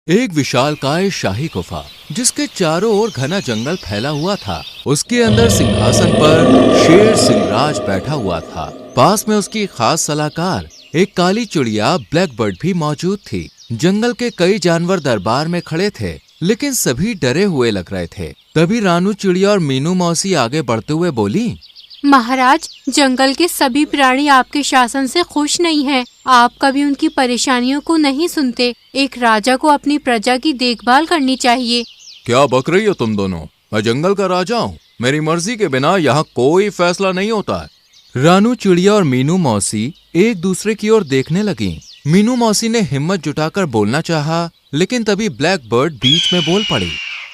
एक विशालकाय शाही गुफा जिसके चारों ओर घना जंगल फैला हुआ था। उसके अंदर सिंहासन पर शेर सिंहराज बैठा हुआ था। पास में उसकी खास सलाहकार एक काली चिड़िया ब्लैक बर्ड भी मौजूद थी। जंगल के कई जानवर दरबार में खड़े थे, लेकिन सभी डरे हुए लग रहे थे। तभी रानू चिड़िया और मीनू मौसी आगे बढ़ते हुए बोली, महाराज, जंगल के सभी प्राणी आपके शासन से खुश नहीं हैं। आप कभी उनकी परेशानियों को नहीं सुनते। एक राजा को अपनी प्रजा की देखभाल करनी चाहिए। क्या बक रही हो तुम दोनों? मैं जंगल का राजा हूँ। मेरी मर्जी के बिना यहाँ कोई फैसला नहीं होता है। रानू चिड़िया और मीनू मौसी एक दूसरे की ओर देखने लगी। मीनू मौसी ने हिम्मत जुटाकर बोलना चाहा, लेकिन तभी ब्लैक बर्ड बीच में बोल पड़ी।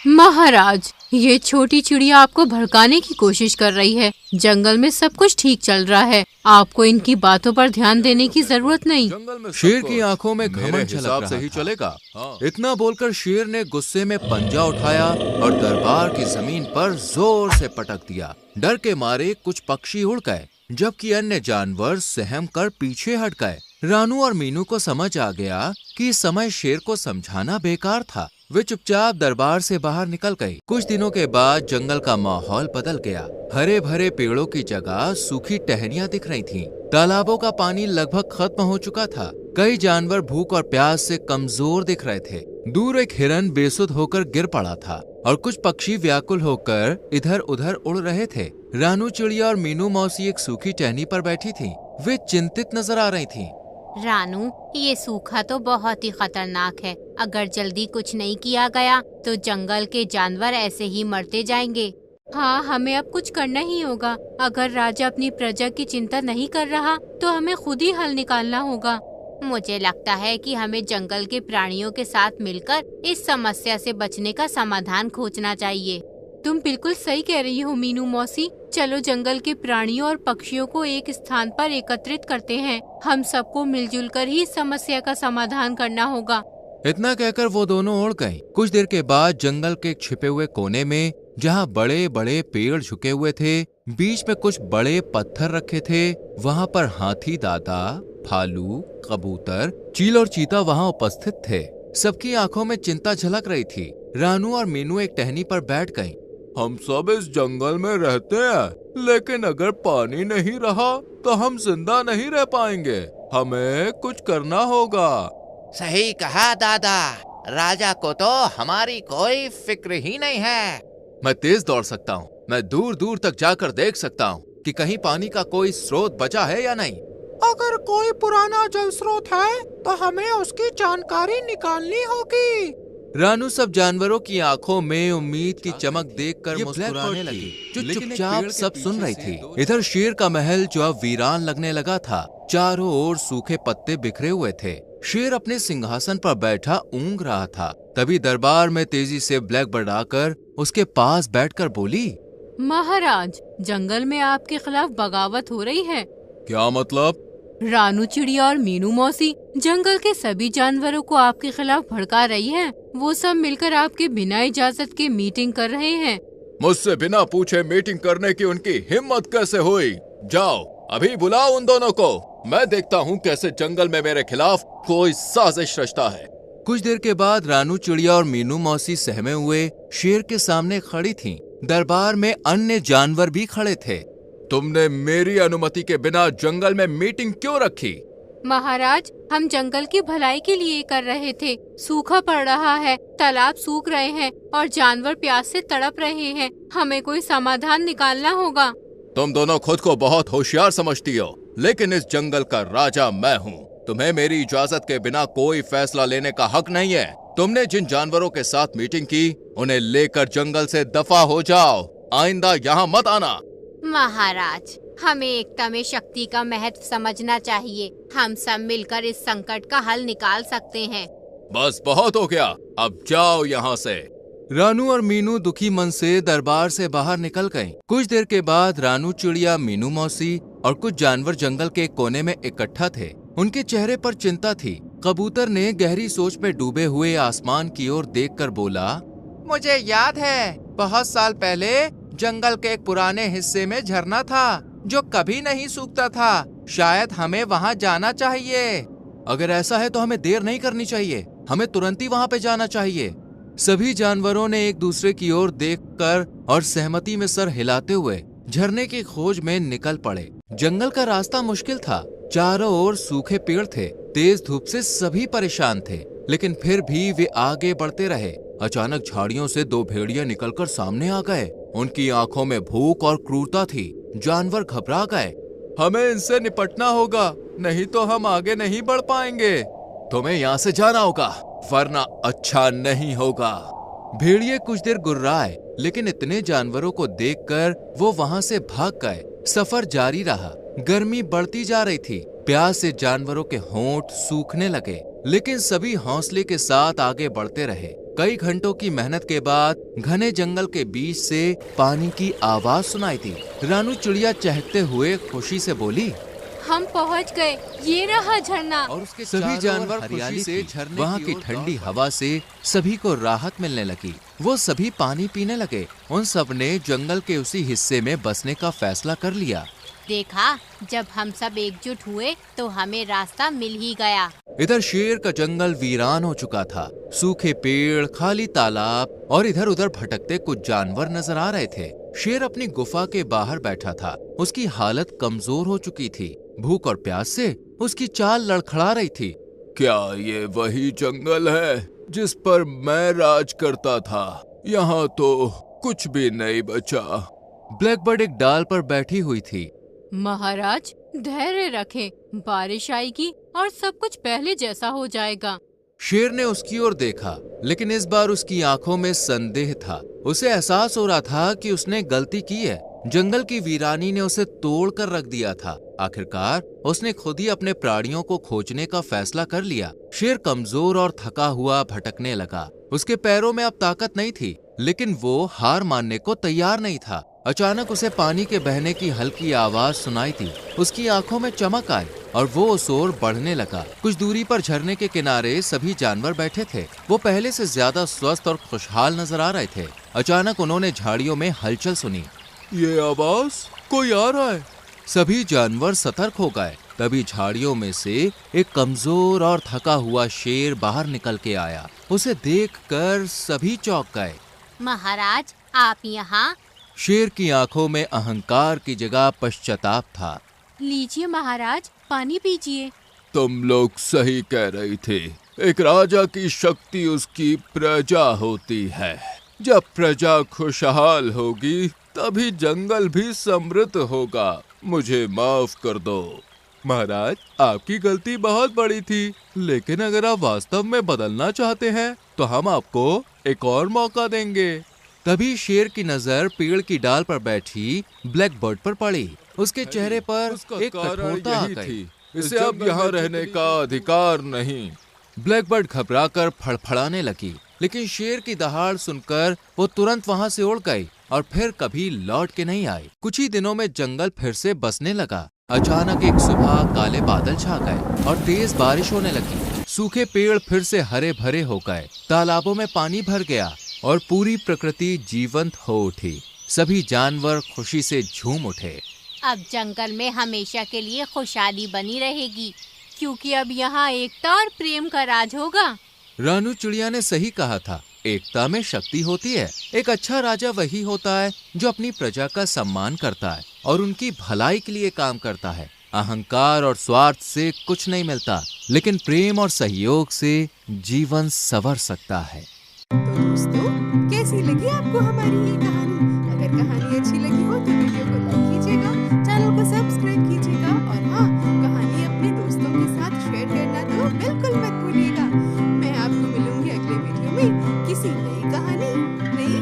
महाराज, ये छोटी चिड़िया आपको भड़काने की कोशिश कर रही है। जंगल में सब कुछ ठीक चल रहा है। आपको इनकी बातों पर ध्यान देने की जरूरत नहीं। शेर की आंखों में घमंड छलक रहा से ही चलेगा। इतना बोलकर शेर ने गुस्से में पंजा उठाया और दरबार की जमीन पर जोर से पटक दिया। डर के मारे कुछ पक्षी उड़ गए, जबकि अन्य जानवर सहम कर पीछे हट गए। रानू और मीनू को समझ आ गया कि इस समय शेर को समझाना बेकार था। वे चुपचाप दरबार से बाहर निकल गई। कुछ दिनों के बाद जंगल का माहौल बदल गया। हरे भरे पेड़ों की जगह सूखी टहनियां दिख रही थीं। तालाबों का पानी लगभग खत्म हो चुका था। कई जानवर भूख और प्यास से कमजोर दिख रहे थे। दूर एक हिरन बेसुध होकर गिर पड़ा था और कुछ पक्षी व्याकुल होकर इधर उधर उड़ रहे थे। रानू चिड़िया और मीनू मौसी एक सूखी टहनी पर बैठी थीं। वे चिंतित नजर आ रही थीं। रानू, ये सूखा तो बहुत ही खतरनाक है। अगर जल्दी कुछ नहीं किया गया तो जंगल के जानवर ऐसे ही मरते जाएंगे। हाँ, हमें अब कुछ करना ही होगा। अगर राजा अपनी प्रजा की चिंता नहीं कर रहा तो हमें खुद ही हल निकालना होगा। मुझे लगता है कि हमें जंगल के प्राणियों के साथ मिलकर इस समस्या से बचने का समाधान खोजना चाहिए। तुम बिल्कुल सही कह रही हो मीनू मौसी। चलो जंगल के प्राणियों और पक्षियों को एक स्थान पर एकत्रित करते हैं। हम सबको मिलजुल कर ही इस समस्या का समाधान करना होगा। इतना कहकर वो दोनों उड़ गईं। कुछ देर के बाद जंगल के छिपे हुए कोने में, जहाँ बड़े बड़े पेड़ झुके हुए थे, बीच में कुछ बड़े पत्थर रखे थे। वहाँ पर हाथी दादा, भालू, कबूतर, चील और चीता वहाँ उपस्थित थे। सबकी आंखों में चिंता झलक रही थी। रानू और मीनू एक टहनी पर बैठ गईं। हम सब इस जंगल में रहते हैं, लेकिन अगर पानी नहीं रहा तो हम जिंदा नहीं रह पाएंगे। हमें कुछ करना होगा। सही कहा दादा। राजा को तो हमारी कोई फिक्र ही नहीं है। मैं तेज दौड़ सकता हूँ। मैं दूर दूर तक जाकर देख सकता हूँ कि कहीं पानी का कोई स्रोत बचा है या नहीं। अगर कोई पुराना जल स्रोत है तो हमें उसकी जानकारी निकालनी होगी। रानू सब जानवरों की आंखों में उम्मीद की चमक देखकर मुस्कुराने लगी, जो चुपचाप सब सुन रही थी। इधर शेर का महल जो अब वीरान लगने लगा था। चारों ओर सूखे पत्ते बिखरे हुए थे। शेर अपने सिंहासन पर बैठा ऊँघ रहा था। तभी दरबार में तेजी से ब्लैक बर्ड आकर उसके पास बैठकर बोली, महाराज, जंगल में आपके खिलाफ बगावत हो रही है। क्या मतलब? रानू चिड़िया और मीनू मौसी जंगल के सभी जानवरों को आपके खिलाफ भड़का रही हैं। वो सब मिलकर आपके बिना इजाजत के मीटिंग कर रहे हैं। मुझसे बिना पूछे मीटिंग करने की उनकी हिम्मत कैसे हुई? जाओ अभी बुलाओ उन दोनों को। मैं देखता हूँ कैसे जंगल में मेरे खिलाफ कोई साजिश रचता है। कुछ देर के बाद रानू चिड़िया और मीनू मौसी सहमे हुए शेर के सामने खड़ी थीं। दरबार में अन्य जानवर भी खड़े थे। तुमने मेरी अनुमति के बिना जंगल में मीटिंग क्यों रखी? महाराज, हम जंगल की भलाई के लिए कर रहे थे। सूखा पड़ रहा है, तालाब सूख रहे हैं और जानवर प्यास से तड़प रहे हैं। हमें कोई समाधान निकालना होगा। तुम दोनों खुद को बहुत होशियार समझती हो, लेकिन इस जंगल का राजा मैं हूँ। तुम्हें मेरी इजाजत के बिना कोई फैसला लेने का हक नहीं है। तुमने जिन जानवरों के साथ मीटिंग की, उन्हें लेकर जंगल से दफा हो जाओ। आइंदा यहाँ मत आना। महाराज, हमें एकता में शक्ति का महत्व समझना चाहिए। हम सब मिलकर इस संकट का हल निकाल सकते हैं। बस बहुत हो गया, अब जाओ यहाँ से। रानू और मीनू दुखी मन से दरबार से बाहर निकल गईं। कुछ देर के बाद रानू चिड़िया, मीनू मौसी और कुछ जानवर जंगल के कोने में इकट्ठा थे। उनके चेहरे पर चिंता थी। कबूतर ने गहरी सोच में डूबे हुए आसमान की ओर देखकर बोला, मुझे याद है, बहुत साल पहले जंगल के एक पुराने हिस्से में झरना था जो कभी नहीं सूखता था। शायद हमें वहाँ जाना चाहिए। अगर ऐसा है तो हमें देर नहीं करनी चाहिए। हमें तुरंत ही वहाँ पे जाना चाहिए। सभी जानवरों ने एक दूसरे की ओर देखकर और सहमति में सर हिलाते हुए झरने की खोज में निकल पड़े। जंगल का रास्ता मुश्किल था, चारों ओर सूखे पेड़ थे, तेज धूप से सभी परेशान थे, लेकिन फिर भी वे आगे बढ़ते रहे। अचानक झाड़ियों से दो भेड़िया निकलकर सामने आ गए। उनकी आंखों में भूख और क्रूरता थी। जानवर घबरा गए। हमें इनसे निपटना होगा, नहीं तो हम आगे नहीं बढ़ पाएंगे। तुम्हें यहाँ से जाना होगा, वरना अच्छा नहीं होगा। भेड़िए कुछ देर गुर्राए, लेकिन इतने जानवरों को देखकर वो वहां से भाग गए। सफर जारी रहा। गर्मी बढ़ती जा रही थी, प्यास से जानवरों के होंठ सूखने लगे, लेकिन सभी हौसले के साथ आगे बढ़ते रहे। कई घंटों की मेहनत के बाद घने जंगल के बीच से पानी की आवाज सुनाई दी। रानू चिड़िया चहकते हुए खुशी से बोली, हम पहुंच गए, ये रहा झरना। और उसके सभी जानवर हरियाली से झरने वहाँ की ठंडी हवा से सभी को राहत मिलने लगी। वो सभी पानी पीने लगे। उन सब ने जंगल के उसी हिस्से में बसने का फैसला कर लिया। देखा, जब हम सब एकजुट हुए तो हमें रास्ता मिल ही गया। इधर शेर का जंगल वीरान हो चुका था। सूखे पेड़, खाली तालाब और इधर उधर भटकते कुछ जानवर नजर आ रहे थे। शेर अपनी गुफा के बाहर बैठा था। उसकी हालत कमजोर हो चुकी थी। भूख और प्यास से उसकी चाल लड़खड़ा रही थी। क्या ये वही जंगल है जिस पर मैं राज करता था? यहाँ तो कुछ भी नहीं बचा। ब्लैकबर्ड एक डाल पर बैठी हुई थी। महाराज, धैर्य रखें, बारिश आएगी और सब कुछ पहले जैसा हो जाएगा। शेर ने उसकी ओर देखा, लेकिन इस बार उसकी आंखों में संदेह था। उसे एहसास हो रहा था कि उसने गलती की है। जंगल की वीरानी ने उसे तोड़ कर रख दिया था। आखिरकार उसने खुद ही अपने प्राणियों को खोजने का फैसला कर लिया। शेर कमजोर और थका हुआ भटकने लगा। उसके पैरों में अब ताकत नहीं थी, लेकिन वो हार मानने को तैयार नहीं था। अचानक उसे पानी के बहने की हल्की आवाज सुनाई थी। उसकी आंखों में चमक आई और वो उस ओर बढ़ने लगा। कुछ दूरी पर झरने के किनारे सभी जानवर बैठे थे। वो पहले से ज्यादा स्वस्थ और खुशहाल नजर आ रहे थे। अचानक उन्होंने झाड़ियों में हलचल सुनी। ये आवाज, कोई आ रहा है। सभी जानवर सतर्क हो गए। तभी झाड़ियों में से एक कमजोर और थका हुआ शेर बाहर निकल के आया। उसे देखकर सभी चौंक गए। महाराज, आप यहाँ? शेर की आंखों में अहंकार की जगह पश्चाताप था। लीजिए महाराज, पानी पीजिए। तुम लोग सही कह रही थी। एक राजा की शक्ति उसकी प्रजा होती है। जब प्रजा खुशहाल होगी तभी जंगल भी समृद्ध होगा। मुझे माफ कर दो। महाराज, आपकी गलती बहुत बड़ी थी, लेकिन अगर आप वास्तव में बदलना चाहते हैं तो हम आपको एक और मौका देंगे। तभी शेर की नजर पेड़ की डाल पर बैठी ब्लैकबर्ड पर पड़ी। उसके चेहरे पर एक कठोरता आ गई। इसे अब यहाँ रहने का अधिकार नहीं। ब्लैकबर्ड घबराकर फड़फड़ाने लगी, लेकिन शेर की दहाड़ सुनकर वो तुरंत वहाँ से उड़ गई और फिर कभी लौट के नहीं आई। कुछ ही दिनों में जंगल फिर से बसने लगा। अचानक एक सुबह काले बादल छा गए और तेज बारिश होने लगी। सूखे पेड़ फिर से हरे भरे हो गए। तालाबों में पानी भर गया और पूरी प्रकृति जीवंत हो उठी। सभी जानवर खुशी से झूम उठे। अब जंगल में हमेशा के लिए खुशहाली बनी रहेगी, क्योंकि अब यहाँ एकता और प्रेम का राज होगा। रानू चिड़िया ने सही कहा था, एकता में शक्ति होती है। एक अच्छा राजा वही होता है जो अपनी प्रजा का सम्मान करता है और उनकी भलाई के लिए काम करता है। अहंकार और स्वार्थ से कुछ नहीं मिलता, लेकिन प्रेम और सहयोग से जीवन संवर सकता है। तो दोस्तों, कैसी लगी आपको हमारी ये कहानी? अगर कहानी अच्छी लगी हो तो वीडियो को लाइक कीजिएगा, चैनल को सब्सक्राइब कीजिएगा और हाँ, कहानी अपने दोस्तों के साथ शेयर करना तो बिल्कुल मत भूलिएगा। मैं आपको मिलूंगी अगले वीडियो में किसी नई कहानी, नई